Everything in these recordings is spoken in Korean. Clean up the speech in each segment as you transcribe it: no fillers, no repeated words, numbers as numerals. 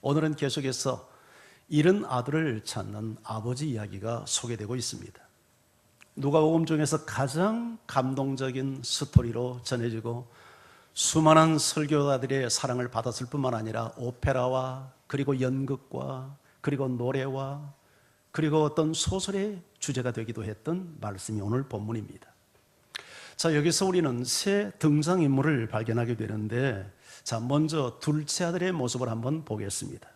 오늘은 계속해서 잃은 아들을 찾는 아버지 이야기가 소개되고 있습니다. 누가복음 중에서 가장 감동적인 스토리로 전해지고 수많은 설교가들의 사랑을 받았을 뿐만 아니라 오페라와 그리고 연극과 그리고 노래와 그리고 어떤 소설의 주제가 되기도 했던 말씀이 오늘 본문입니다. 자, 여기서 우리는 새 등장인물을 발견하게 되는데, 자, 먼저 둘째 아들의 모습을 한번 보겠습니다.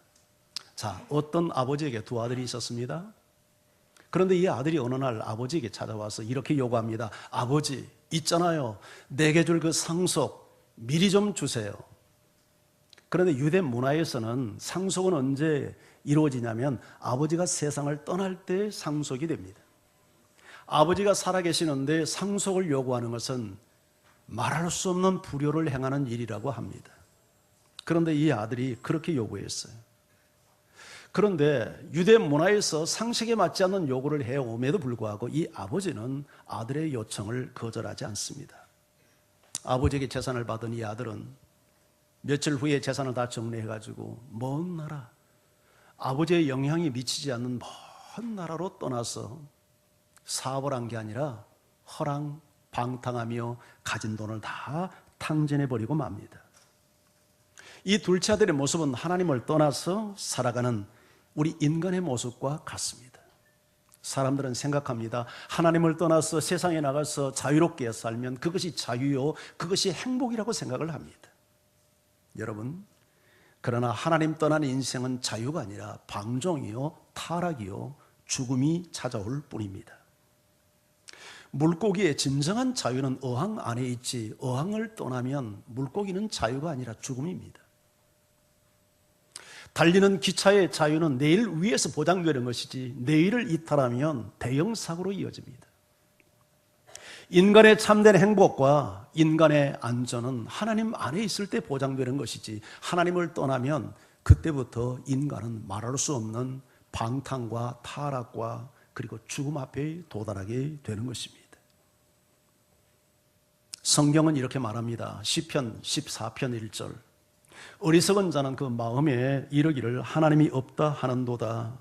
자, 어떤 아버지에게 두 아들이 있었습니다. 그런데 이 아들이 어느 날 아버지에게 찾아와서 이렇게 요구합니다. 아버지, 있잖아요. 내게 줄 그 상속 미리 좀 주세요. 그런데 유대 문화에서는 상속은 언제 이루어지냐면 아버지가 세상을 떠날 때 상속이 됩니다. 아버지가 살아계시는데 상속을 요구하는 것은 말할 수 없는 불효를 행하는 일이라고 합니다. 그런데 이 아들이 그렇게 요구했어요. 그런데 유대 문화에서 상식에 맞지 않는 요구를 해옴에도 불구하고 이 아버지는 아들의 요청을 거절하지 않습니다. 아버지에게 재산을 받은 이 아들은 며칠 후에 재산을 다 정리해가지고 먼 나라, 아버지의 영향이 미치지 않는 먼 나라로 떠나서 사업을 한 게 아니라 허랑방탕하며 가진 돈을 다 탕진해버리고 맙니다. 이 둘째 아들의 모습은 하나님을 떠나서 살아가는 우리 인간의 모습과 같습니다. 사람들은 생각합니다. 하나님을 떠나서 세상에 나가서 자유롭게 살면 그것이 자유요, 그것이 행복이라고 생각을 합니다. 여러분, 그러나 하나님 떠난 인생은 자유가 아니라 방종이요, 타락이요, 죽음이 찾아올 뿐입니다. 물고기의 진정한 자유는 어항 안에 있지, 어항을 떠나면 물고기는 자유가 아니라 죽음입니다. 달리는 기차의 자유는 내일 위에서 보장되는 것이지 내일을 이탈하면 대형 사고로 이어집니다. 인간의 참된 행복과 인간의 안전은 하나님 안에 있을 때 보장되는 것이지 하나님을 떠나면 그때부터 인간은 말할 수 없는 방탕과 타락과 그리고 죽음 앞에 도달하게 되는 것입니다. 성경은 이렇게 말합니다. 시편 14편 1절, 어리석은 자는 그 마음에 이르기를 하나님이 없다 하는도다.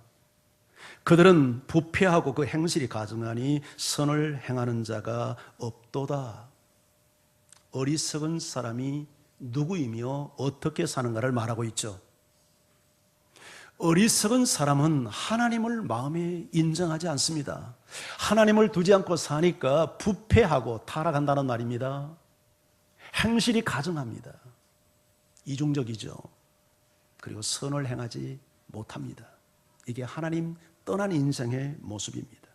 그들은 부패하고 그 행실이 가증하니 선을 행하는 자가 없도다. 어리석은 사람이 누구이며 어떻게 사는가를 말하고 있죠. 어리석은 사람은 하나님을 마음에 인정하지 않습니다. 하나님을 두지 않고 사니까 부패하고 타락한다는 말입니다. 행실이 가증합니다. 이중적이죠. 그리고 선을 행하지 못합니다. 이게 하나님 떠난 인생의 모습입니다.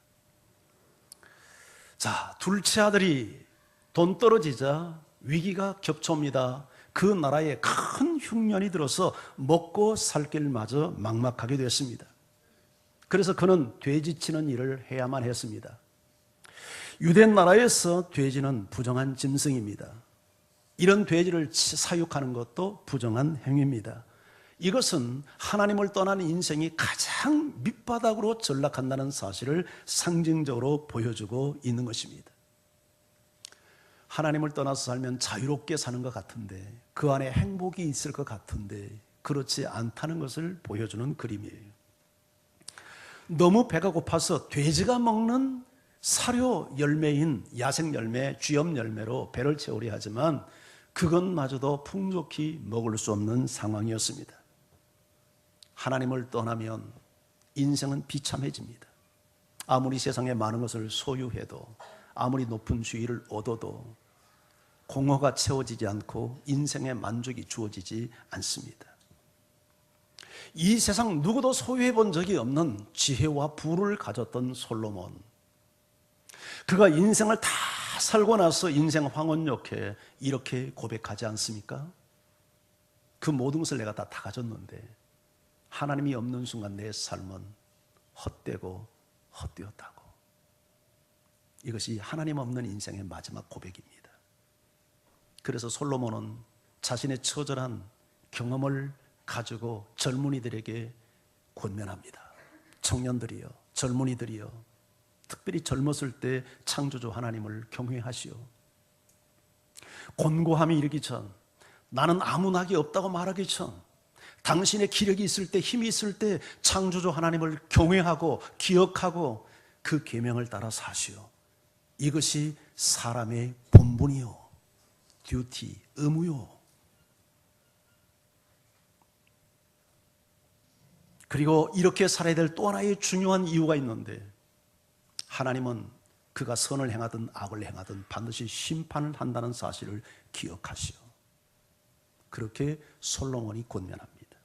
자, 둘째 아들이 돈 떨어지자 위기가 겹쳐옵니다. 그 나라에 큰 흉년이 들어서 먹고 살 길마저 막막하게 됐습니다. 그래서 그는 돼지 치는 일을 해야만 했습니다. 유대 나라에서 돼지는 부정한 짐승입니다. 이런 돼지를 사육하는 것도 부정한 행위입니다. 이것은 하나님을 떠나는 인생이 가장 밑바닥으로 전락한다는 사실을 상징적으로 보여주고 있는 것입니다. 하나님을 떠나서 살면 자유롭게 사는 것 같은데, 그 안에 행복이 있을 것 같은데 그렇지 않다는 것을 보여주는 그림이에요. 너무 배가 고파서 돼지가 먹는 사료 열매인 야생 열매, 쥐염 열매로 배를 채우려 하지만 그것마저도 풍족히 먹을 수 없는 상황이었습니다. 하나님을 떠나면 인생은 비참해집니다. 아무리 세상에 많은 것을 소유해도, 아무리 높은 지위를 얻어도 공허가 채워지지 않고 인생의 만족이 주어지지 않습니다. 이 세상 누구도 소유해 본 적이 없는 지혜와 부를 가졌던 솔로몬, 그가 인생을 다 살고 나서 인생 황혼욕해 이렇게 고백하지 않습니까? 그 모든 것을 내가 다 가졌는데 하나님이 없는 순간 내 삶은 헛되고 헛되었다고. 이것이 하나님 없는 인생의 마지막 고백입니다. 그래서 솔로몬은 자신의 처절한 경험을 가지고 젊은이들에게 권면합니다. 청년들이여, 젊은이들이여, 특별히 젊었을 때 창조주 하나님을 경외하시오. 곤고함이 이르기 전, 나는 아무 낙이 없다고 말하기 전, 당신의 기력이 있을 때, 힘이 있을 때 창조주 하나님을 경외하고 기억하고 그 계명을 따라 사시오. 이것이 사람의 본분이요, 듀티, 의무요. 그리고 이렇게 살아야 될 또 하나의 중요한 이유가 있는데, 하나님은 그가 선을 행하든 악을 행하든 반드시 심판을 한다는 사실을 기억하시오. 그렇게 솔로몬이 권면합니다.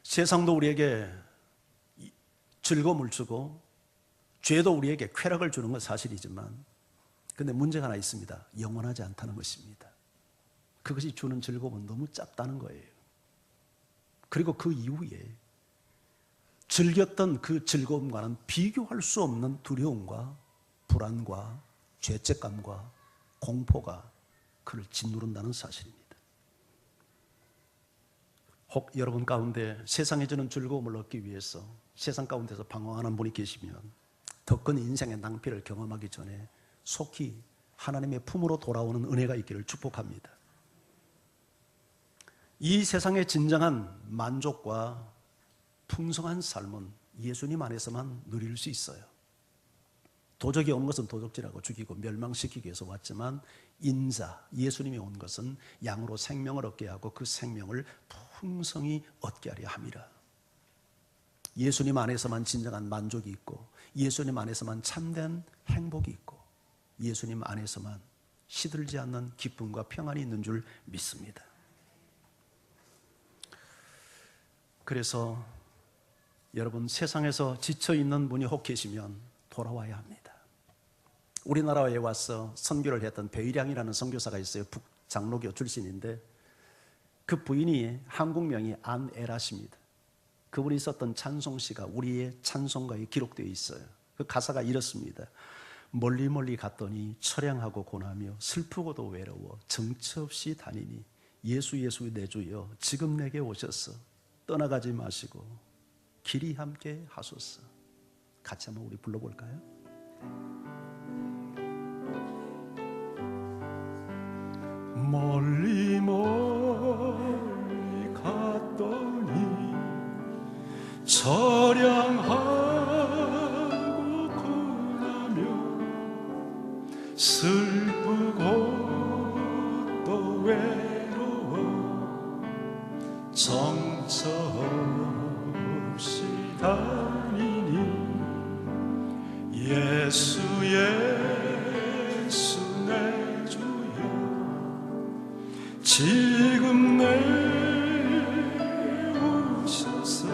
세상도 우리에게 즐거움을 주고 죄도 우리에게 쾌락을 주는 건 사실이지만, 그런데 문제가 하나 있습니다. 영원하지 않다는 것입니다. 그것이 주는 즐거움은 너무 짧다는 거예요. 그리고 그 이후에 즐겼던 그 즐거움과는 비교할 수 없는 두려움과 불안과 죄책감과 공포가 그를 짓누른다는 사실입니다. 혹 여러분 가운데 세상에 주는 즐거움을 얻기 위해서 세상 가운데서 방황하는 분이 계시면 더 큰 인생의 낭비를 경험하기 전에 속히 하나님의 품으로 돌아오는 은혜가 있기를 축복합니다. 이 세상의 진정한 만족과 풍성한 삶은 예수님 안에서만 누릴 수 있어요. 도적이 온 것은 도적질하고 죽이고 멸망시키기 위해서 왔지만, 인자 예수님이 온 것은 양으로 생명을 얻게 하고 그 생명을 풍성히 얻게 하려 함이라. 예수님 안에서만 진정한 만족이 있고, 예수님 안에서만 참된 행복이 있고, 예수님 안에서만 시들지 않는 기쁨과 평안이 있는 줄 믿습니다. 그래서 여러분, 세상에서 지쳐있는 분이 혹 계시면 돌아와야 합니다. 우리나라에 와서 선교를 했던 배일양이라는 선교사가 있어요. 북장로교 출신인데 그 부인이 한국명이 안에라십니다. 그분이 썼던 찬송시가 우리의 찬송가에 기록되어 있어요. 그 가사가 이렇습니다. 멀리 멀리 갔더니 처량하고 고나며 슬프고도 외로워 정처 없이 다니니 예수 예수 내 주여 지금 내게 오셨어. 떠나가지 마시고 길이 함께 하소서. 같이 한번 우리 불러볼까요? 멀리 멀리 갔더니 처량하고 고나며 슬프고 또 외로워 정처 없이 다니니 예수 예수 내 주여 지금 내게 오셔서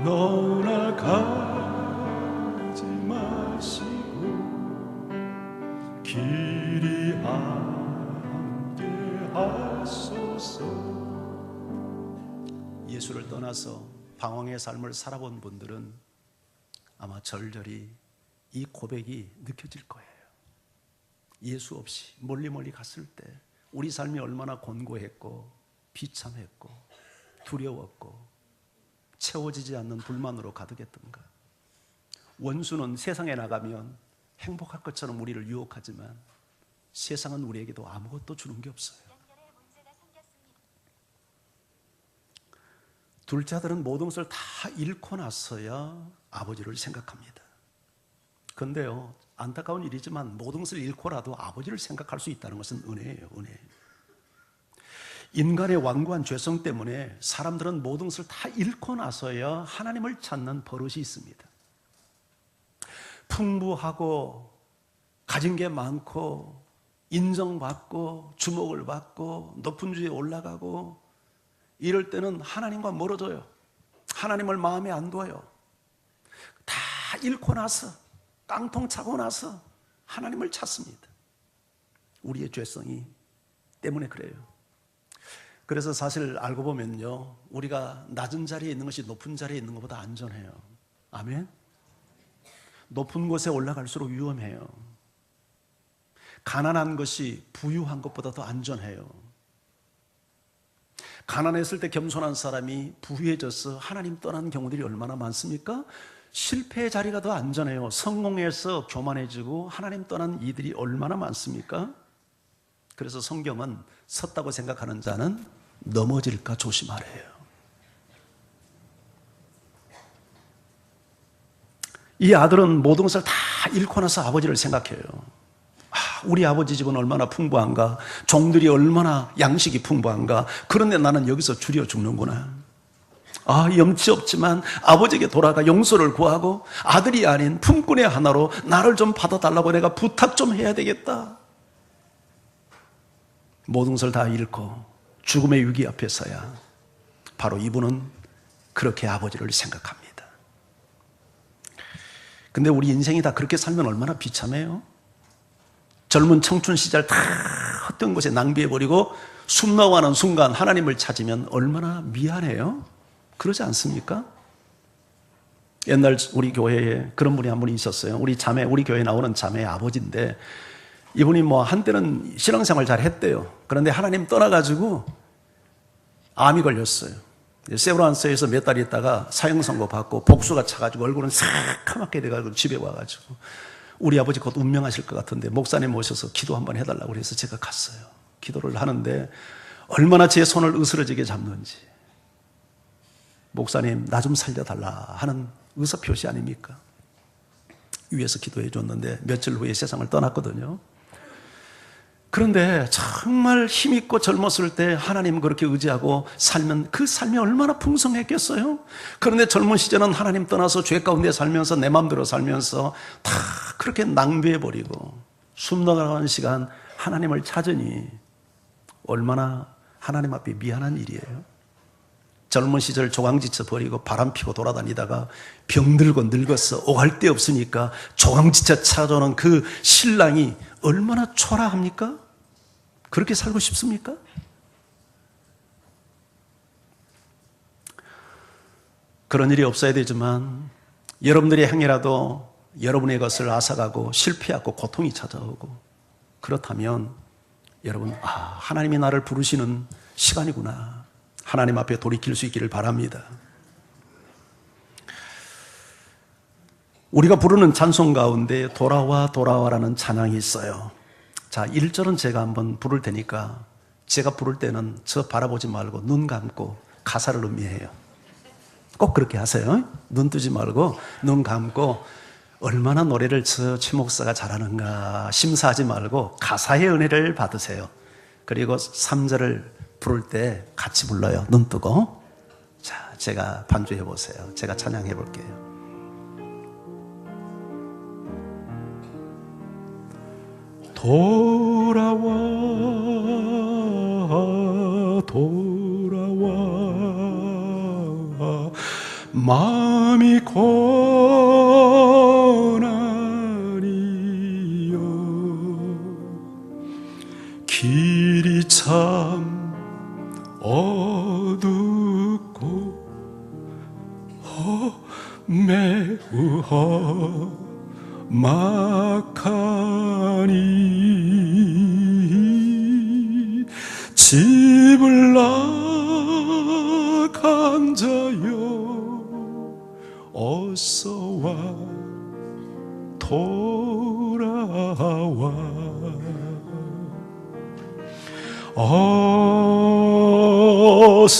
너나 가지 마시고 길이 함께 하소서. 예수를 떠나서 방황의 삶을 살아본 분들은 아마 절절히 이 고백이 느껴질 거예요. 예수 없이 멀리 멀리 갔을 때 우리 삶이 얼마나 곤고했고 비참했고 두려웠고 채워지지 않는 불만으로 가득했던가. 원수는 세상에 나가면 행복할 것처럼 우리를 유혹하지만 세상은 우리에게도 아무것도 주는 게 없어요. 둘째 아들은 모든 것을 다 잃고 나서야 아버지를 생각합니다. 그런데요, 안타까운 일이지만 모든 것을 잃고라도 아버지를 생각할 수 있다는 것은 은혜예요, 은혜. 인간의 완고한 죄성 때문에 사람들은 모든 것을 다 잃고 나서야 하나님을 찾는 버릇이 있습니다. 풍부하고 가진 게 많고 인정받고 주목을 받고 높은 주에 올라가고 이럴 때는 하나님과 멀어져요. 하나님을 마음에 안 둬요. 다 잃고 나서 깡통 차고 나서 하나님을 찾습니다. 우리의 죄성이 때문에 그래요. 그래서 사실 알고 보면요, 우리가 낮은 자리에 있는 것이 높은 자리에 있는 것보다 안전해요. 아멘? 높은 곳에 올라갈수록 위험해요. 가난한 것이 부유한 것보다 더 안전해요. 가난했을 때 겸손한 사람이 부유해져서 하나님 떠난 경우들이 얼마나 많습니까? 실패의 자리가 더 안전해요. 성공해서 교만해지고 하나님 떠난 이들이 얼마나 많습니까? 그래서 성경은 섰다고 생각하는 자는 넘어질까 조심하래요. 이 아들은 모든 것을 다 잃고 나서 아버지를 생각해요. 우리 아버지 집은 얼마나 풍부한가, 종들이 얼마나 양식이 풍부한가, 그런데 나는 여기서 줄여 죽는구나. 염치 없지만 아버지에게 돌아가 용서를 구하고 아들이 아닌 품꾼의 하나로 나를 좀 받아달라고 내가 부탁 좀 해야 되겠다. 모든 것을 다 잃고 죽음의 위기 앞에서야 바로 이분은 그렇게 아버지를 생각합니다. 근데 우리 인생이 다 그렇게 살면 얼마나 비참해요. 젊은 청춘 시절 다 헛된 곳에 낭비해버리고 숨 나가는 순간 하나님을 찾으면 얼마나 미안해요. 그러지 않습니까? 옛날 우리 교회에 그런 분이 한 분이 있었어요. 우리 교회에 나오는 자매의 아버지인데, 이분이 한때는 신앙생활 잘 했대요. 그런데 하나님 떠나가지고 암이 걸렸어요. 세브란스에서 몇 달 있다가 사형선고 받고 복수가 차가지고 얼굴은 새카맣게 돼가지고 집에 와가지고 우리 아버지 곧 운명하실 것 같은데 목사님 모셔서 기도 한번 해달라고 그래서 제가 갔어요. 기도를 하는데 얼마나 제 손을 으스러지게 잡는지. 목사님 나 좀 살려달라 하는 의사표시 아닙니까? 위에서 기도해 줬는데 며칠 후에 세상을 떠났거든요. 그런데 정말 힘있고 젊었을 때 하나님 그렇게 의지하고 살면 그 삶이 얼마나 풍성했겠어요? 그런데 젊은 시절은 하나님 떠나서 죄 가운데 살면서 내 마음대로 살면서 다 그렇게 낭비해버리고 숨 넘어가는 시간 하나님을 찾으니 얼마나 하나님 앞에 미안한 일이에요. 젊은 시절 조강지쳐 버리고 바람 피고 돌아다니다가 병들고 늙어서 오갈 데 없으니까 조강지쳐 찾아오는 그 신랑이 얼마나 초라합니까? 그렇게 살고 싶습니까? 그런 일이 없어야 되지만 여러분들의 행위라도 여러분의 것을 앗아가고 실패하고 고통이 찾아오고 그렇다면 여러분 하나님이 나를 부르시는 시간이구나. 하나님 앞에 돌이킬 수 있기를 바랍니다. 우리가 부르는 찬송 가운데 돌아와 돌아와라는 찬양이 있어요. 자, 1절은 제가 한번 부를 테니까 제가 부를 때는 저 바라보지 말고 눈 감고 가사를 음미해요. 꼭 그렇게 하세요. 눈 뜨지 말고 눈 감고 얼마나 노래를 저 최 목사가 잘하는가 심사하지 말고 가사의 은혜를 받으세요. 그리고 3절을 부를 때 같이 불러요. 눈 뜨고. 자, 제가 반주해 보세요. 제가 찬양해 볼게요. 돌아와 돌아와 마음이 고나니요 길이 참 어둡고 매우 험악하니 집을 나간 자여 어서와 돌아와 어서와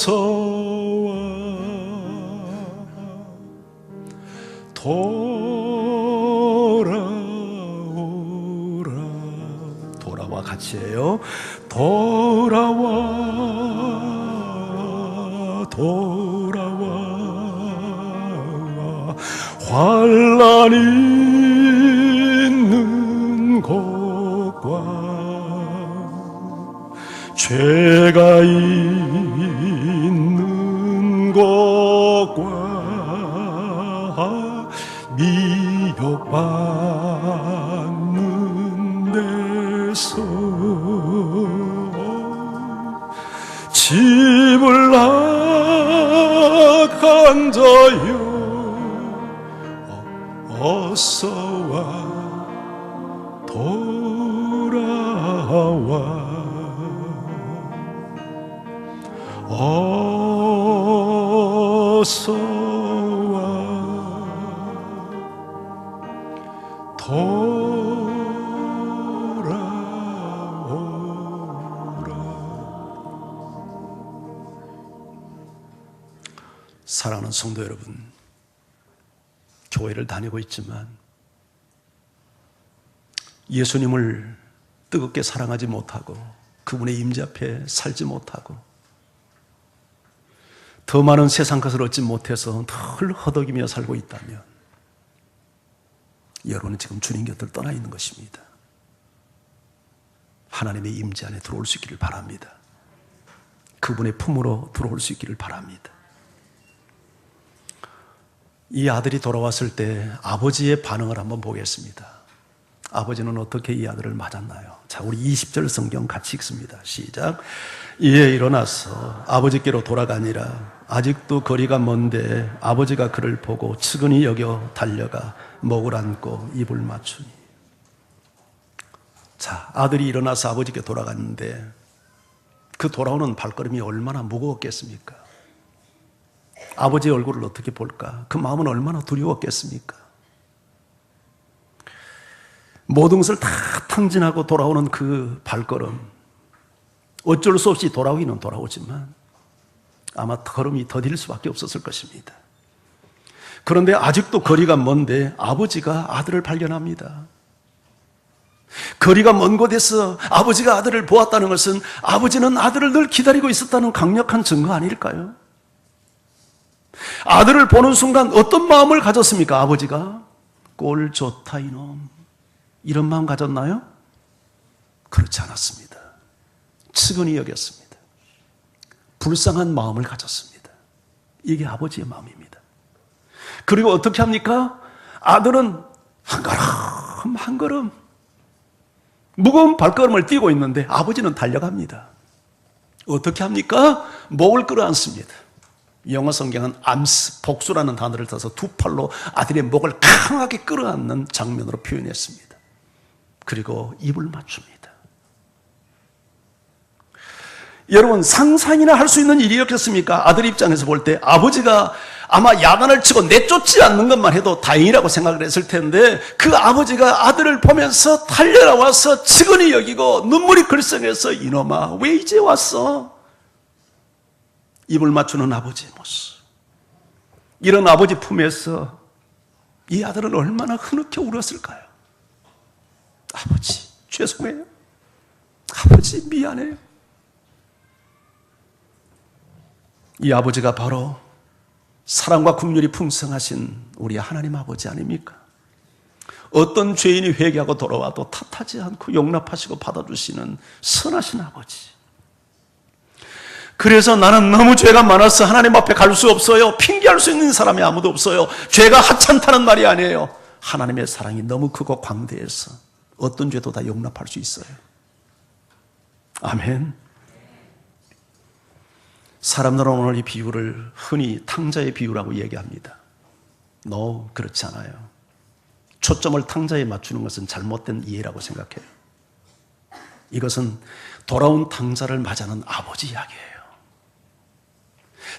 돌아와 같이 해요. 돌아와 환난 있는 곳과 죄가 있는 곳과 미혹받는 데서 집을 나간 자여 어서와 돌아와 어서와 돌아오라 사랑하는 성도 여러분, 교회를 다니고 있지만 예수님을 뜨겁게 사랑하지 못하고 그분의 임재 앞에 살지 못하고 더 많은 세상 것을 얻지 못해서 늘 허덕이며 살고 있다면 여러분은 지금 주님 곁을 떠나 있는 것입니다. 하나님의 임재 안에 들어올 수 있기를 바랍니다. 그분의 품으로 들어올 수 있기를 바랍니다. 이 아들이 돌아왔을 때 아버지의 반응을 한번 보겠습니다. 아버지는 어떻게 이 아들을 맞았나요? 자, 우리 20절 성경 같이 읽습니다. 시작. 이에 일어나서 아버지께로 돌아가니라. 아직도 거리가 먼데 아버지가 그를 보고 측은히 여겨 달려가 목을 안고 입을 맞추니. 자, 아들이 일어나서 아버지께 돌아갔는데 그 돌아오는 발걸음이 얼마나 무거웠겠습니까? 아버지의 얼굴을 어떻게 볼까? 그 마음은 얼마나 두려웠겠습니까? 모든 것을 다 탕진하고 돌아오는 그 발걸음, 어쩔 수 없이 돌아오기는 돌아오지만 아마 걸음이 더딜 수밖에 없었을 것입니다. 그런데 아직도 거리가 먼데 아버지가 아들을 발견합니다. 거리가 먼 곳에서 아버지가 아들을 보았다는 것은 아버지는 아들을 늘 기다리고 있었다는 강력한 증거 아닐까요? 아들을 보는 순간 어떤 마음을 가졌습니까? 아버지가 꼴 좋다 이놈, 이런 마음 가졌나요? 그렇지 않았습니다. 측은히 여겼습니다. 불쌍한 마음을 가졌습니다. 이게 아버지의 마음입니다. 그리고 어떻게 합니까? 아들은 한 걸음 한 걸음 무거운 발걸음을 뛰고 있는데 아버지는 달려갑니다. 어떻게 합니까? 목을 끌어안습니다. 영어 성경은 암스, 복수라는 단어를 써서 두 팔로 아들의 목을 강하게 끌어안는 장면으로 표현했습니다. 그리고 입을 맞춥니다. 여러분, 상상이나 할 수 있는 일이었겠습니까? 아들 입장에서 볼 때 아버지가 아마 야단을 치고 내쫓지 않는 것만 해도 다행이라고 생각을 했을 텐데 그 아버지가 아들을 보면서 달려나와서 측은히 여기고 눈물이 글썽해서 이놈아 왜 이제 왔어? 입을 맞추는 아버지의 모습. 이런 아버지 품에서 이 아들은 얼마나 흐느껴 울었을까요? 아버지 죄송해요. 아버지 미안해요. 이 아버지가 바로 사랑과 긍휼이 풍성하신 우리 하나님 아버지 아닙니까? 어떤 죄인이 회개하고 돌아와도 탓하지 않고 용납하시고 받아주시는 선하신 아버지. 그래서 나는 너무 죄가 많아서 하나님 앞에 갈 수 없어요. 핑계할 수 있는 사람이 아무도 없어요. 죄가 하찮다는 말이 아니에요. 하나님의 사랑이 너무 크고 광대해서 어떤 죄도 다 용납할 수 있어요. 아멘. 사람들은 오늘 이 비유를 흔히 탕자의 비유라고 얘기합니다. No, 그렇지 않아요. 초점을 탕자에 맞추는 것은 잘못된 이해라고 생각해요. 이것은 돌아온 탕자를 맞이하는 아버지 이야기예요.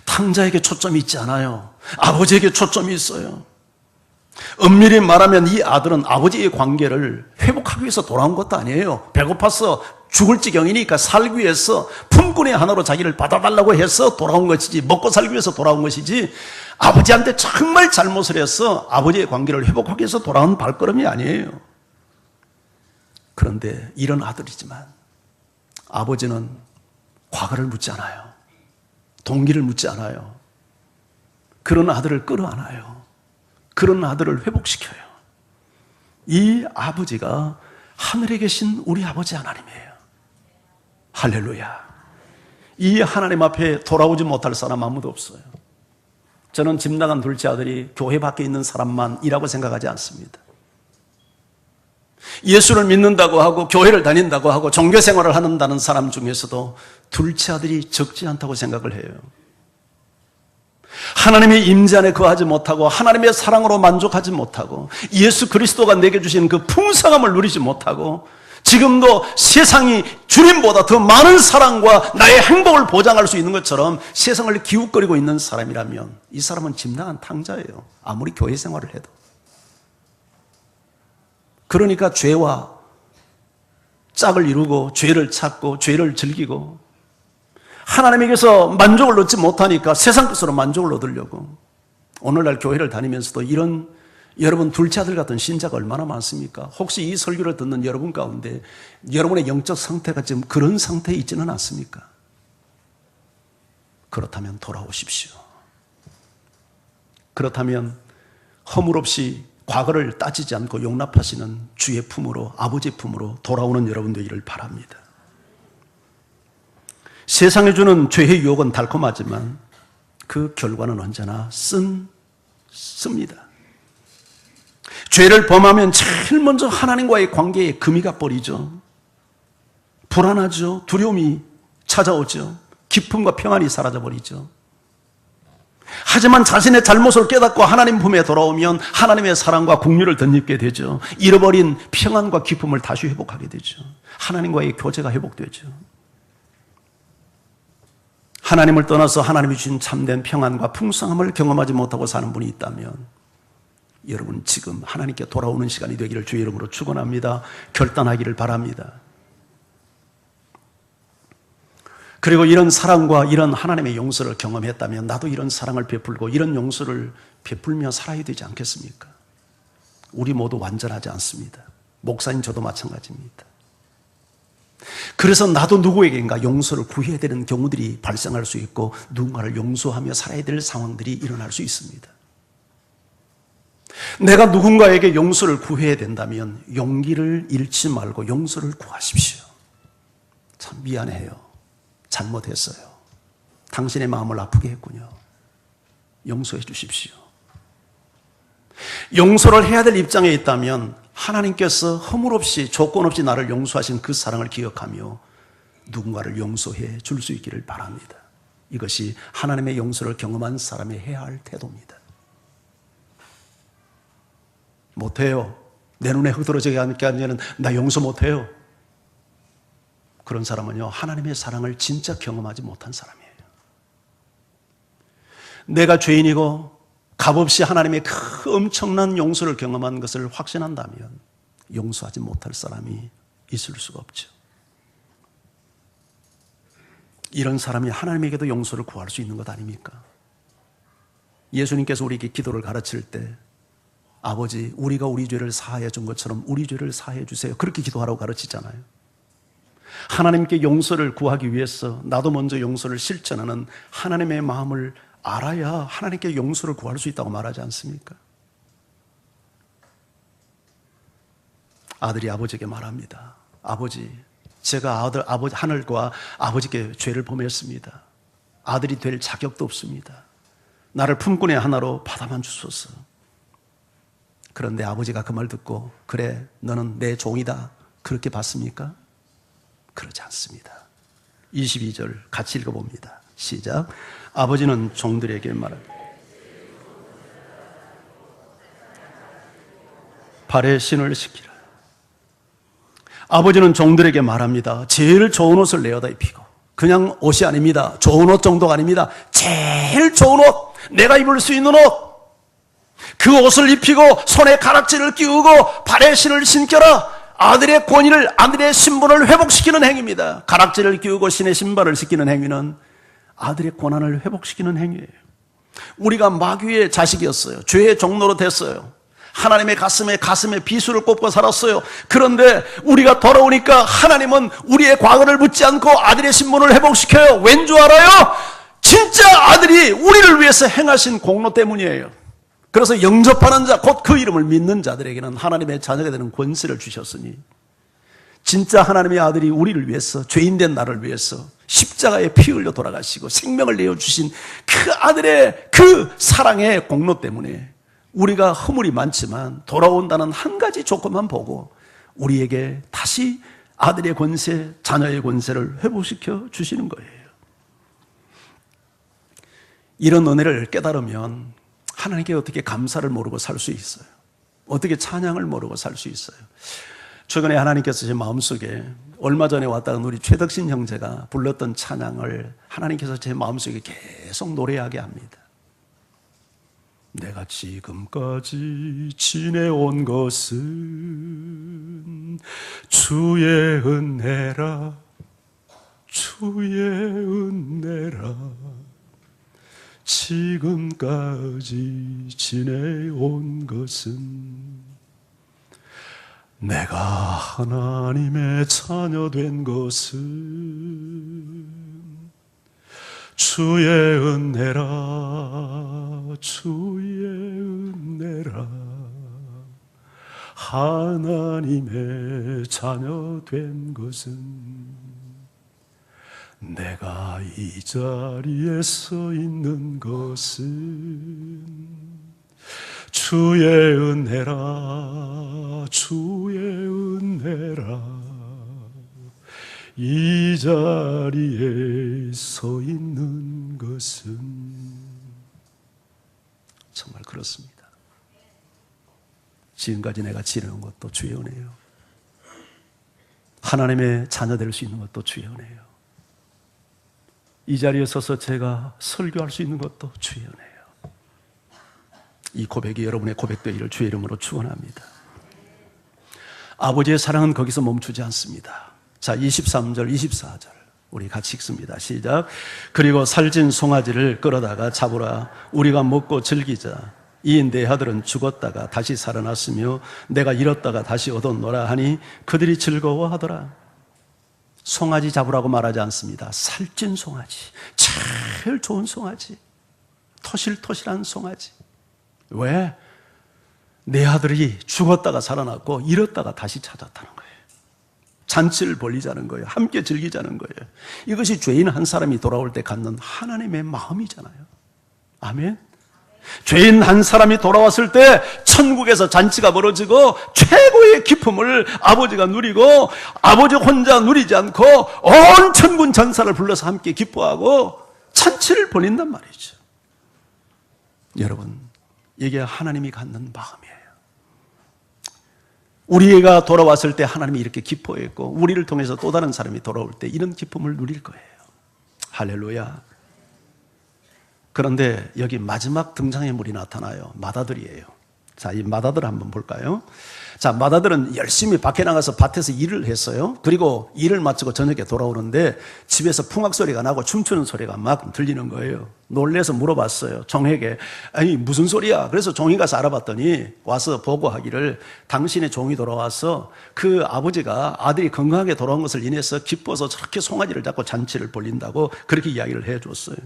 탕자에게 초점이 있지 않아요. 아버지에게 초점이 있어요. 엄밀히 말하면 이 아들은 아버지의 관계를 회복하기 위해서 돌아온 것도 아니에요. 배고파서 죽을 지경이니까 살기 위해서 품꾼의 하나로 자기를 받아달라고 해서 돌아온 것이지, 먹고 살기 위해서 돌아온 것이지, 아버지한테 정말 잘못을 해서 아버지의 관계를 회복하기 위해서 돌아온 발걸음이 아니에요. 그런데 이런 아들이지만 아버지는 과거를 묻지 않아요. 동기를 묻지 않아요. 그런 아들을 끌어안아요. 그런 아들을 회복시켜요. 이 아버지가 하늘에 계신 우리 아버지 하나님이에요. 할렐루야. 이 하나님 앞에 돌아오지 못할 사람 아무도 없어요. 저는 집 나간 둘째 아들이 교회 밖에 있는 사람만이라고 생각하지 않습니다. 예수를 믿는다고 하고 교회를 다닌다고 하고 종교 생활을 한다는 사람 중에서도 둘째 아들이 적지 않다고 생각을 해요. 하나님의 임재 안에 거하지 못하고 하나님의 사랑으로 만족하지 못하고 예수 그리스도가 내게 주신 그 풍성함을 누리지 못하고 지금도 세상이 주님보다 더 많은 사랑과 나의 행복을 보장할 수 있는 것처럼 세상을 기웃거리고 있는 사람이라면 이 사람은 집 나간 탕자예요. 아무리 교회 생활을 해도. 그러니까 죄와 짝을 이루고 죄를 찾고 죄를 즐기고 하나님에게서 만족을 얻지 못하니까 세상 것으로 만족을 얻으려고. 오늘날 교회를 다니면서도 이런 여러분 둘째 아들 같은 신자가 얼마나 많습니까? 혹시 이 설교를 듣는 여러분 가운데 여러분의 영적 상태가 지금 그런 상태에 있지는 않습니까? 그렇다면 돌아오십시오. 그렇다면 허물 없이 과거를 따지지 않고 용납하시는 주의 품으로, 아버지의 품으로 돌아오는 여러분 되기를 바랍니다. 세상에 주는 죄의 유혹은 달콤하지만 그 결과는 언제나 씁니다. 죄를 범하면 제일 먼저 하나님과의 관계에 금이 가버리죠. 불안하죠. 두려움이 찾아오죠. 기쁨과 평안이 사라져버리죠. 하지만 자신의 잘못을 깨닫고 하나님 품에 돌아오면 하나님의 사랑과 긍휼을 덧입게 되죠. 잃어버린 평안과 기쁨을 다시 회복하게 되죠. 하나님과의 교제가 회복되죠. 하나님을 떠나서 하나님이 주신 참된 평안과 풍성함을 경험하지 못하고 사는 분이 있다면 여러분 지금 하나님께 돌아오는 시간이 되기를 주의 이름으로 축원합니다. 결단하기를 바랍니다. 그리고 이런 사랑과 이런 하나님의 용서를 경험했다면 나도 이런 사랑을 베풀고 이런 용서를 베풀며 살아야 되지 않겠습니까? 우리 모두 완전하지 않습니다. 목사님 저도 마찬가지입니다. 그래서 나도 누구에게인가 용서를 구해야 되는 경우들이 발생할 수 있고 누군가를 용서하며 살아야 될 상황들이 일어날 수 있습니다. 내가 누군가에게 용서를 구해야 된다면 용기를 잃지 말고 용서를 구하십시오. 참 미안해요. 잘못했어요. 당신의 마음을 아프게 했군요. 용서해 주십시오. 용서를 해야 될 입장에 있다면 하나님께서 허물 없이 조건 없이 나를 용서하신 그 사랑을 기억하며 누군가를 용서해 줄 수 있기를 바랍니다. 이것이 하나님의 용서를 경험한 사람이 해야 할 태도입니다. 못해요. 내 눈에 흐드러지게 하니까는 나 용서 못해요. 그런 사람은요, 하나님의 사랑을 진짜 경험하지 못한 사람이에요. 내가 죄인이고 값없이 하나님의 그 엄청난 용서를 경험한 것을 확신한다면 용서하지 못할 사람이 있을 수가 없죠. 이런 사람이 하나님에게도 용서를 구할 수 있는 것 아닙니까? 예수님께서 우리에게 기도를 가르칠 때 아버지, 우리가 우리 죄를 사하여 준 것처럼 우리 죄를 사하여 주세요. 그렇게 기도하라고 가르치잖아요. 하나님께 용서를 구하기 위해서 나도 먼저 용서를 실천하는 하나님의 마음을 알아야 하나님께 용서를 구할 수 있다고 말하지 않습니까? 아들이 아버지에게 말합니다. 아버지, 제가 하늘과 아버지께 죄를 범했습니다. 아들이 될 자격도 없습니다. 나를 품꾼의 하나로 받아만 주소서. 그런데 아버지가 그 말 듣고 그래, 너는 내 종이다. 그렇게 받습니까? 그러지 않습니다. 22절 같이 읽어봅니다. 시작. 아버지는 종들에게 말합니다. 발에 신을 시키라. 아버지는 종들에게 말합니다. 제일 좋은 옷을 내어다 입히고, 그냥 옷이 아닙니다. 좋은 옷 정도가 아닙니다. 제일 좋은 옷, 내가 입을 수 있는 옷, 그 옷을 입히고 손에 가락지를 끼우고 발에 신을 신겨라. 아들의 권위를, 아들의 신분을 회복시키는 행위입니다. 가락지를 끼우고 신의 신발을 신기는 행위는 아들의 권한을 회복시키는 행위예요. 우리가 마귀의 자식이었어요. 죄의 종로로 됐어요. 하나님의 가슴에 비수를 꼽고 살았어요. 그런데 우리가 돌아오니까 하나님은 우리의 과거를 묻지 않고 아들의 신분을 회복시켜요. 왠 줄 알아요? 진짜 아들이 우리를 위해서 행하신 공로 때문이에요. 그래서 영접하는 자, 곧 그 이름을 믿는 자들에게는 하나님의 자녀가 되는 권세를 주셨으니 진짜 하나님의 아들이 우리를 위해서, 죄인된 나를 위해서 십자가에 피 흘려 돌아가시고 생명을 내어주신 그 아들의 그 사랑의 공로 때문에 우리가 허물이 많지만 돌아온다는 한 가지 조건만 보고 우리에게 다시 아들의 권세, 자녀의 권세를 회복시켜 주시는 거예요. 이런 은혜를 깨달으면 하나님께 어떻게 감사를 모르고 살 수 있어요? 어떻게 찬양을 모르고 살 수 있어요? 최근에 하나님께서 제 마음속에, 얼마 전에 왔다 간 우리 최덕신 형제가 불렀던 찬양을 하나님께서 제 마음속에 계속 노래하게 합니다. 내가 지금까지 지내온 것은 주의 은혜라, 주의 은혜라 지금까지 지내온 것은 내가 하나님의 자녀 된 것은 주의 은혜라 주의 은혜라 하나님의 자녀 된 것은 내가 이 자리에 서 있는 것은 주의 은혜라 주의 은혜라 이 자리에 서 있는 것은 정말 그렇습니다. 지금까지 내가 지내온 것도 주의 은혜요. 하나님의 자녀 될 수 있는 것도 주의 은혜요. 이 자리에 서서 제가 설교할 수 있는 것도 주의 은혜요. 이 고백이 여러분의 고백되기를 주의 이름으로 축원합니다. 아버지의 사랑은 거기서 멈추지 않습니다. 자, 23절, 24절 우리 같이 읽습니다. 시작. 그리고 살찐 송아지를 끌어다가 잡으라. 우리가 먹고 즐기자. 이 내 아들은 죽었다가 다시 살아났으며 내가 잃었다가 다시 얻었노라 하니 그들이 즐거워하더라. 송아지 잡으라고 말하지 않습니다. 살찐 송아지, 제일 좋은 송아지, 토실토실한 송아지. 왜? 내 아들이 죽었다가 살아났고 잃었다가 다시 찾았다는 거예요. 잔치를 벌리자는 거예요. 함께 즐기자는 거예요. 이것이 죄인 한 사람이 돌아올 때 갖는 하나님의 마음이잖아요. 아멘. 죄인 한 사람이 돌아왔을 때 천국에서 잔치가 벌어지고 최고의 기쁨을 아버지가 누리고 아버지 혼자 누리지 않고 온 천군 전사를 불러서 함께 기뻐하고 잔치를 벌인단 말이죠. 여러분, 이게 하나님이 갖는 마음이에요. 우리가 돌아왔을 때 하나님이 이렇게 기뻐했고 우리를 통해서 또 다른 사람이 돌아올 때 이런 기쁨을 누릴 거예요. 할렐루야. 그런데 여기 마지막 등장인물이 나타나요. 맏아들이에요. 자, 이 맏아들 한번 볼까요? 자, 맏아들은 열심히 밖에 나가서 밭에서 일을 했어요. 그리고 일을 마치고 저녁에 돌아오는데 집에서 풍악 소리가 나고 춤추는 소리가 막 들리는 거예요. 놀래서 물어봤어요. 종에게. 아니, 무슨 소리야? 그래서 종이 가서 알아봤더니 와서 보고하기를 당신의 종이 돌아와서 그 아버지가 아들이 건강하게 돌아온 것을 인해서 기뻐서 저렇게 송아지를 잡고 잔치를 벌린다고 그렇게 이야기를 해줬어요.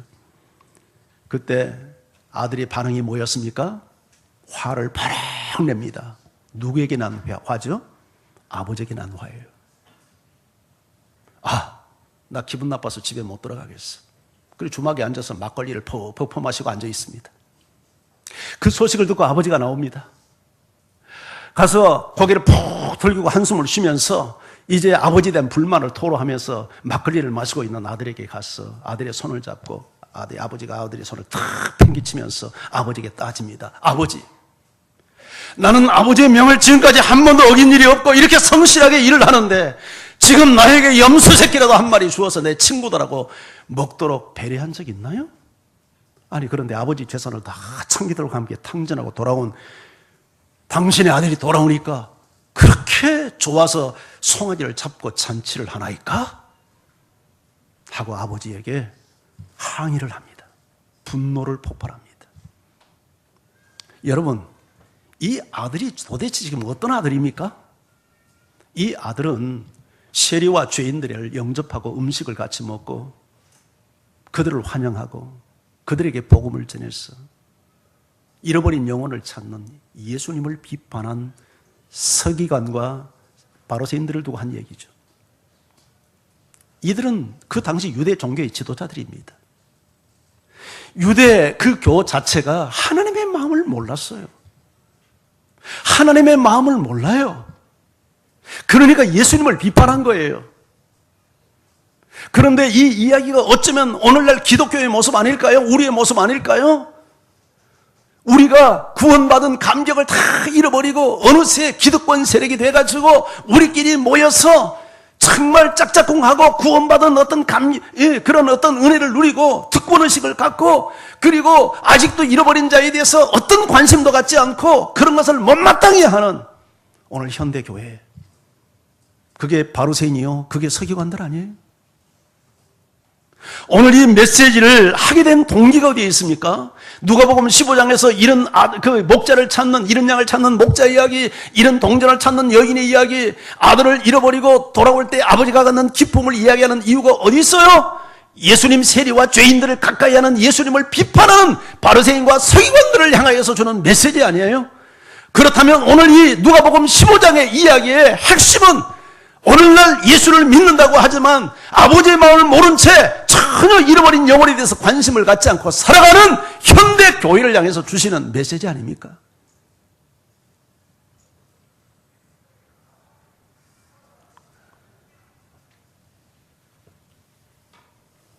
그때 아들의 반응이 뭐였습니까? 화를 바락 냅니다. 누구에게 난 화죠? 아버지에게 난 화예요. 아, 나 기분 나빠서 집에 못 들어가겠어. 그리고 주막에 앉아서 막걸리를 퍽퍽 마시고 앉아 있습니다. 그 소식을 듣고 아버지가 나옵니다. 가서 고개를 푹 들고 한숨을 쉬면서 이제 아버지에 대한 불만을 토로하면서 막걸리를 마시고 있는 아들에게 가서 아들의 손을 잡고 아버지가 아들의 손을 탁 팽개치면서 아버지에게 따집니다. 아버지, 나는 아버지의 명을 지금까지 한 번도 어긴 일이 없고 이렇게 성실하게 일을 하는데 지금 나에게 염소 새끼라도 한 마리 주어서 내 친구들하고 먹도록 배려한 적 있나요? 아니, 그런데 아버지 재산을 다 청기들과 함께 탕진하고 돌아온 당신의 아들이 돌아오니까 그렇게 좋아서 송아지를 잡고 잔치를 하나이까? 하고 아버지에게 항의를 합니다. 분노를 폭발합니다. 여러분, 이 아들이 도대체 지금 어떤 아들입니까? 이 아들은 세리와 죄인들을 영접하고 음식을 같이 먹고 그들을 환영하고 그들에게 복음을 전해서 잃어버린 영혼을 찾는 예수님을 비판한 서기관과 바리새인들을 두고 한 얘기죠. 이들은 그 당시 유대 종교의 지도자들입니다. 유대 그 교 자체가 하나님의 마음을 몰랐어요. 하나님의 마음을 몰라요. 그러니까 예수님을 비판한 거예요. 그런데 이 이야기가 어쩌면 오늘날 기독교의 모습 아닐까요? 우리의 모습 아닐까요? 우리가 구원받은 감격을 다 잃어버리고 어느새 기득권 세력이 돼가지고 우리끼리 모여서 정말 짝짝꿍하고 구원받은 어떤 그런 어떤 은혜를 누리고 특권의식을 갖고 그리고 아직도 잃어버린 자에 대해서 어떤 관심도 갖지 않고 그런 것을 못마땅히 하는 오늘 현대교회, 그게 바리새인이요? 그게 서기관들 아니에요? 오늘 이 메시지를 하게 된 동기가 어디에 있습니까? 누가복음 15장에서 이런 목자를 찾는, 이런 양을 찾는 목자 이야기, 이런 동전을 찾는 여인의 이야기, 아들을 잃어버리고 돌아올 때 아버지가 갖는 기쁨을 이야기하는 이유가 어디 있어요? 예수님 세리와 죄인들을 가까이 하는, 예수님을 비판하는 바리새인과 서기관들을 향하여서 주는 메시지 아니에요? 그렇다면 오늘 이 누가복음 15장의 이야기의 핵심은 오늘날 예수를 믿는다고 하지만 아버지의 마음을 모른 채 전혀 잃어버린 영혼에 대해서 관심을 갖지 않고 살아가는 현대 교회를 향해서 주시는 메시지 아닙니까?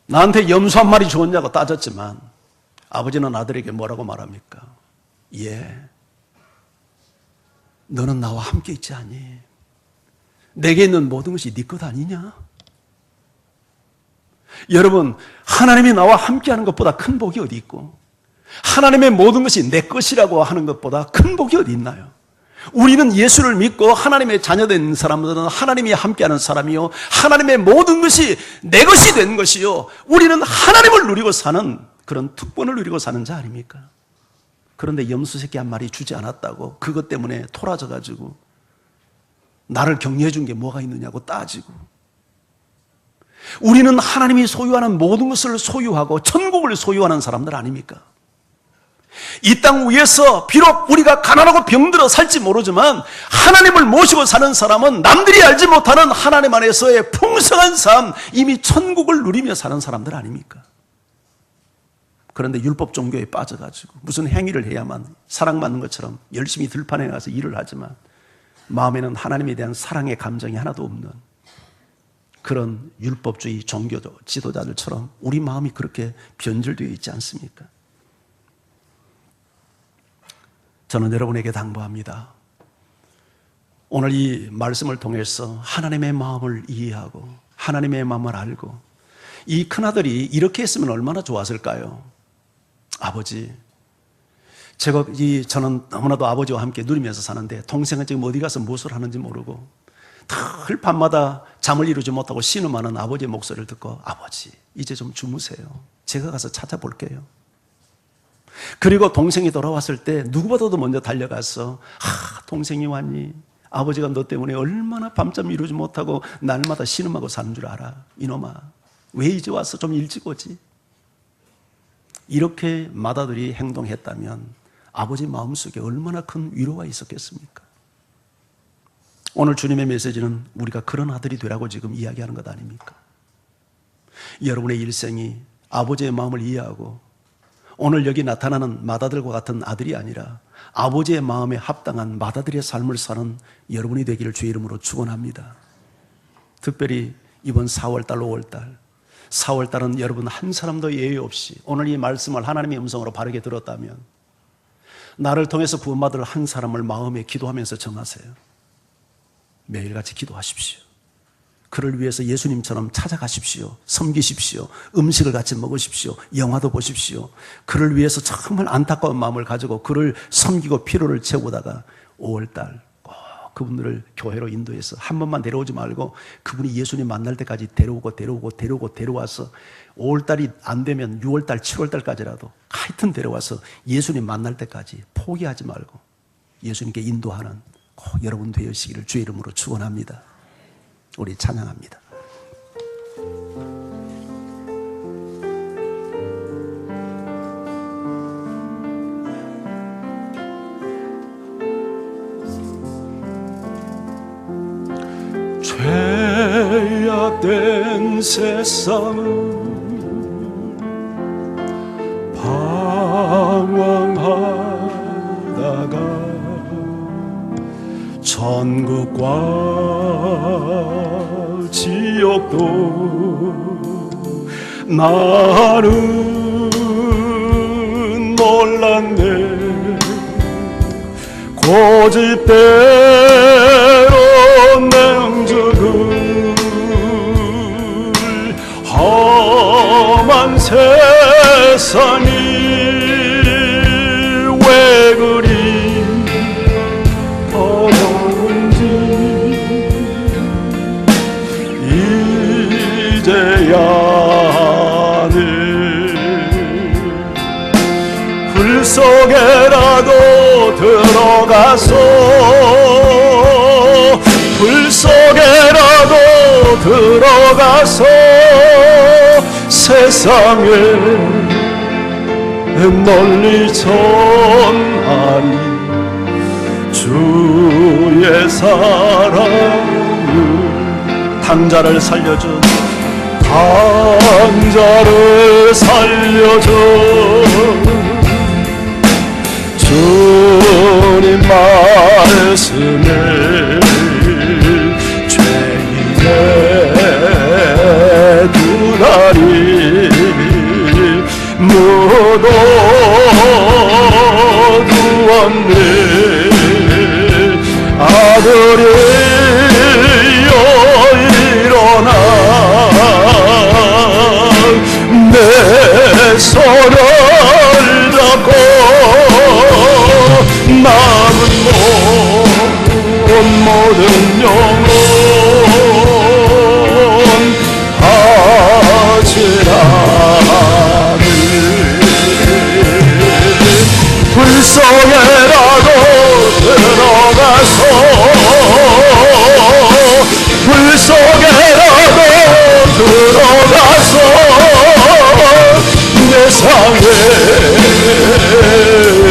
나한테 염소 한 마리 주었냐고 따졌지만 아버지는 아들에게 뭐라고 말합니까? 예, 너는 나와 함께 있지 않니? 내게 있는 모든 것이 네 것 아니냐? 여러분, 하나님이 나와 함께하는 것보다 큰 복이 어디 있고, 하나님의 모든 것이 내 것이라고 하는 것보다 큰 복이 어디 있나요? 우리는 예수를 믿고 하나님의 자녀된 사람들은 하나님이 함께하는 사람이요, 하나님의 모든 것이 내 것이 된 것이요, 우리는 하나님을 누리고 사는 그런 특권을 누리고 사는 자 아닙니까? 그런데 염소 새끼 한 마리 주지 않았다고 그것 때문에 토라져가지고 나를 격려해 준 게 뭐가 있느냐고 따지고, 우리는 하나님이 소유하는 모든 것을 소유하고 천국을 소유하는 사람들 아닙니까? 이 땅 위에서 비록 우리가 가난하고 병들어 살지 모르지만 하나님을 모시고 사는 사람은 남들이 알지 못하는 하나님 안에서의 풍성한 삶, 이미 천국을 누리며 사는 사람들 아닙니까? 그런데 율법 종교에 빠져가지고 무슨 행위를 해야만 사랑받는 것처럼 열심히 들판에 가서 일을 하지만 마음에는 하나님에 대한 사랑의 감정이 하나도 없는 그런 율법주의 종교 지도자들처럼 우리 마음이 그렇게 변질되어 있지 않습니까? 저는 여러분에게 당부합니다. 오늘 이 말씀을 통해서 하나님의 마음을 이해하고 하나님의 마음을 알고, 이 큰아들이 이렇게 했으면 얼마나 좋았을까요? 아버지, 저는 너무나도 아버지와 함께 누리면서 사는데 동생은 지금 어디 가서 무엇을 하는지 모르고 늘 밤마다 잠을 이루지 못하고 신음하는 아버지의 목소리를 듣고, 아버지 이제 좀 주무세요, 제가 가서 찾아볼게요. 그리고 동생이 돌아왔을 때 누구보다도 먼저 달려가서, 동생이 왔니? 아버지가 너 때문에 얼마나 밤잠 이루지 못하고 날마다 신음하고 사는 줄 알아? 이놈아, 왜 이제 와서 좀 일찍 오지? 이렇게 맏아들이 행동했다면 아버지 마음속에 얼마나 큰 위로가 있었겠습니까? 오늘 주님의 메시지는 우리가 그런 아들이 되라고 지금 이야기하는 것 아닙니까? 여러분의 일생이 아버지의 마음을 이해하고 오늘 여기 나타나는 맏아들과 같은 아들이 아니라 아버지의 마음에 합당한 맏아들의 삶을 사는 여러분이 되기를 주의 이름으로 축원합니다. 특별히 이번 4월달, 5월달, 4월달은 여러분 한 사람도 예외 없이 오늘 이 말씀을 하나님의 음성으로 바르게 들었다면 나를 통해서 구원받을 한 사람을 마음에 기도하면서 정하세요. 매일같이 기도하십시오. 그를 위해서 예수님처럼 찾아가십시오. 섬기십시오. 음식을 같이 먹으십시오. 영화도 보십시오. 그를 위해서 정말 안타까운 마음을 가지고 그를 섬기고 필요를 채우다가 5월달 꼭 그분들을 교회로 인도해서 한 번만 데려오지 말고 그분이 예수님 만날 때까지 데려와서 5월달이 안 되면 6월달, 7월달까지라도 하여튼 데려와서 예수님 만날 때까지 포기하지 말고 예수님께 인도하는 꼭 여러분 되시기를 주의 이름으로 축원합니다. 우리 찬양합니다. 죄악된 세상은 방황하다가 천국과 지옥도 나는 몰랐네. 고집대로 냉적을 험한 세상이 왜 그리 어려운지 이제야 불 속에라도 들어가서 불 속에라도 들어가서 세상을 널리 전하리. 주의 사랑을 당자를 살려준 당자를 살려줘. 주님 말씀을 죄인의 두다리 묻어두었네. 아들이여 일어나 내 손을 잡고 남은 모든 영혼 하지라니. 불 속에라도 들어가서 불 속에라도 들어가서 내 삶에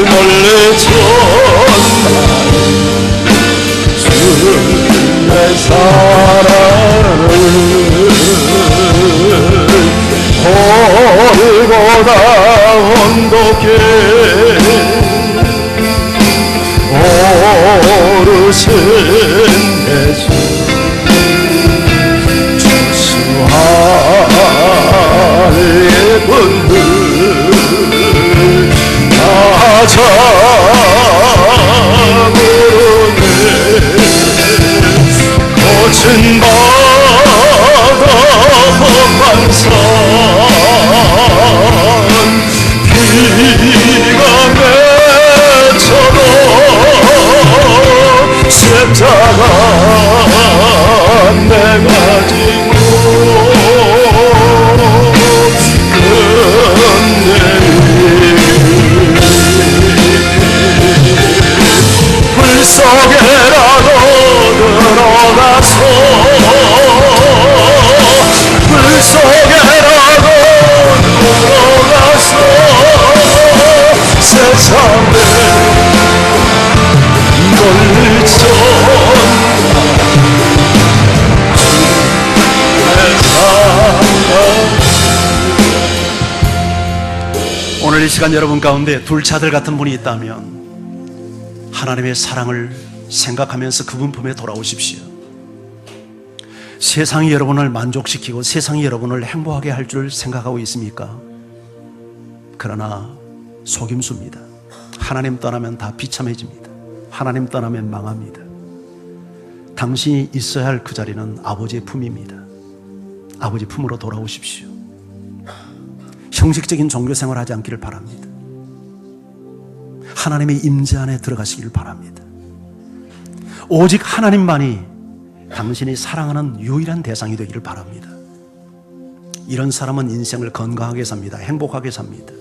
멀리 전하리. 주의 사랑을 골고다 언덕에 오르신 예수 주수할 예쁜들 나 잡으네. 거친 바다 험한 산 비가 맺혀도 십자가 내가 지고 불 속에라도 들어가서 불 속에라도 들어가서 세상에 널리 오늘 이 시간 여러분 가운데 둘차들 같은 분이 있다면 하나님의 사랑을 생각하면서 그분 품에 돌아오십시오. 세상이 여러분을 만족시키고 세상이 여러분을 행복하게 할 줄 생각하고 있습니까? 그러나 속임수입니다. 하나님 떠나면 다 비참해집니다. 하나님 떠나면 망합니다. 당신이 있어야 할 그 자리는 아버지의 품입니다. 아버지 품으로 돌아오십시오. 형식적인 종교생활 하지 않기를 바랍니다. 하나님의 임재 안에 들어가시기를 바랍니다. 오직 하나님만이 당신이 사랑하는 유일한 대상이 되기를 바랍니다. 이런 사람은 인생을 건강하게 삽니다. 행복하게 삽니다.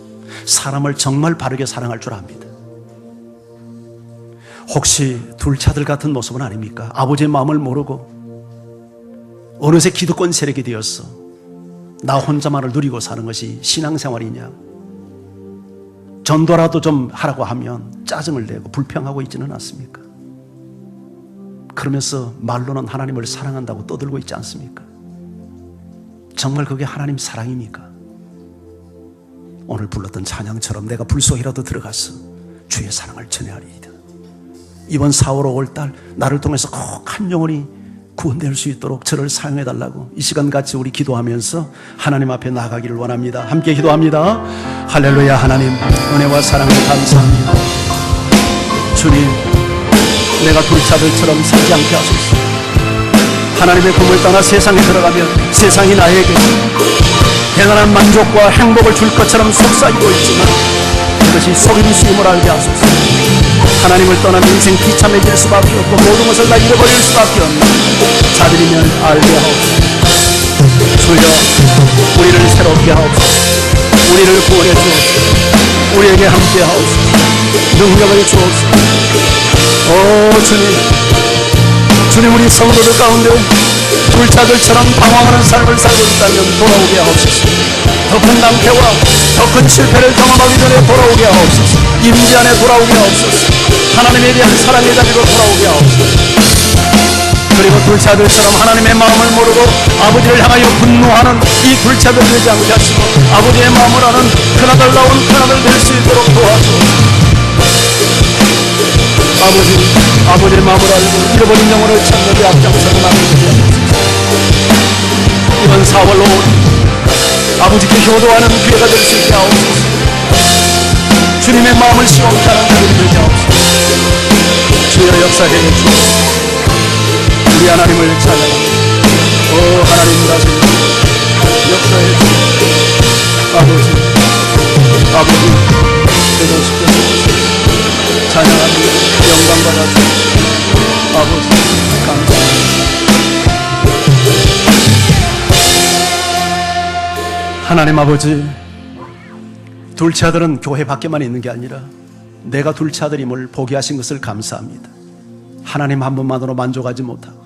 사람을 정말 바르게 사랑할 줄 압니다. 혹시 둘차들 같은 모습은 아닙니까? 아버지의 마음을 모르고 어느새 기득권 세력이 되었어 나 혼자만을 누리고 사는 것이 신앙생활이냐? 전도라도 좀 하라고 하면 짜증을 내고 불평하고 있지는 않습니까? 그러면서 말로는 하나님을 사랑한다고 떠들고 있지 않습니까? 정말 그게 하나님 사랑입니까? 오늘 불렀던 찬양처럼 내가 불 속이라도 들어가서 주의 사랑을 전해하리이다. 이번 4월 5월달 나를 통해서 꼭 한 영혼이 구원될 수 있도록 저를 사용해달라고 이 시간 같이 우리 기도하면서 하나님 앞에 나아가기를 원합니다. 함께 기도합니다. 할렐루야. 하나님 은혜와 사랑을 감사합니다. 주님, 내가 둘차들처럼 살지 않게 하소서. 하나님의 품을 떠나 세상에 들어가면 세상이 나에게 대단한 만족과 행복을 줄 것처럼 속삭이고 있지만 그것이 속임수임을 알게 하소서. 하나님을 떠나면 인생 비참해질 수밖에 없고 모든 것을 다 잃어버릴 수밖에 없는 자들이면 알게 하옵소서. 주여, 우리를 새롭게 하옵소서. 우리를 구원해 주옵소서. 우리 우리에게 함께 하옵소서. 능력을 주옵소서. 오 주님, 우리 성도들 가운데 불자들처럼 방황하는 삶을 살고 있다면 돌아오게 하옵소서. 더 큰 낭패와 더 큰 실패를 경험하기 전에 돌아오게 하옵소서. 임재 안에 돌아오게 하옵소서. 하나님에 대한 사랑의 자리로 돌아오게 하옵소서. 그리고 둘째아들처럼 하나님의 마음을 모르고 아버지를 향하여 분노하는 이 둘째아들 되지 않게 하시고 아버지의 마음을 아는 큰아들다운 큰아들 될 수 있도록 도와주옵소서. 아버지의 마음을 알고 잃어버린 영혼을 찾는 데 앞장서는 아버지, 이번 4월 5일 아버지께 효도하는 기회가 될 수 있게 하옵소서. 주님의 마음을 시원케 하는 자들이 되게 하옵소서. 주여 역사해 주옵소서. 우리 하나님을 찬양합니다. 오 하나님 다시 역사해 주옵소서. 아버지 되도록시켜 찬양합니다. 영광 받아주옵소서. 아버지 감사합니다. 하나님 아버지, 둘째 아들은 교회 밖에만 있는 게 아니라 내가 둘째 아들임을 보게 하신 것을 감사합니다. 하나님 한 분만으로 만족하지 못하고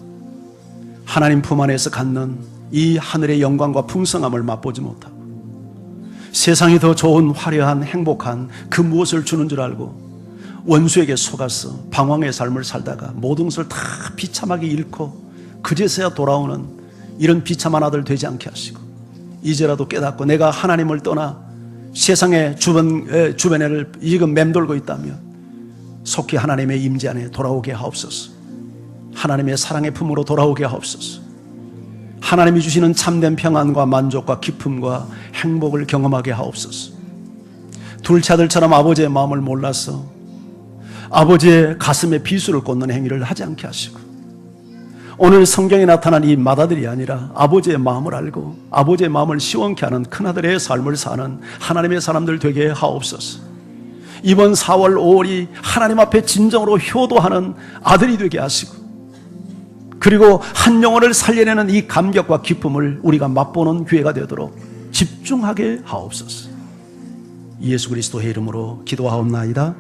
하나님 품 안에서 갖는 이 하늘의 영광과 풍성함을 맛보지 못하고 세상이 더 좋은 화려한 행복한 그 무엇을 주는 줄 알고 원수에게 속아서 방황의 삶을 살다가 모든 것을 다 비참하게 잃고 그제서야 돌아오는 이런 비참한 아들 되지 않게 하시고 이제라도 깨닫고 내가 하나님을 떠나 세상의 주변을 지금 맴돌고 있다면 속히 하나님의 임재 안에 돌아오게 하옵소서. 하나님의 사랑의 품으로 돌아오게 하옵소서. 하나님이 주시는 참된 평안과 만족과 기쁨과 행복을 경험하게 하옵소서. 둘째 아들처럼 아버지의 마음을 몰라서 아버지의 가슴에 비수를 꽂는 행위를 하지 않게 하시고 오늘 성경에 나타난 이 맏아들이 아니라 아버지의 마음을 알고 아버지의 마음을 시원케 하는 큰아들의 삶을 사는 하나님의 사람들 되게 하옵소서. 이번 4월 5월이 하나님 앞에 진정으로 효도하는 아들이 되게 하시고 그리고 한 영혼을 살려내는 이 감격과 기쁨을 우리가 맛보는 기회가 되도록 집중하게 하옵소서. 예수 그리스도의 이름으로 기도하옵나이다.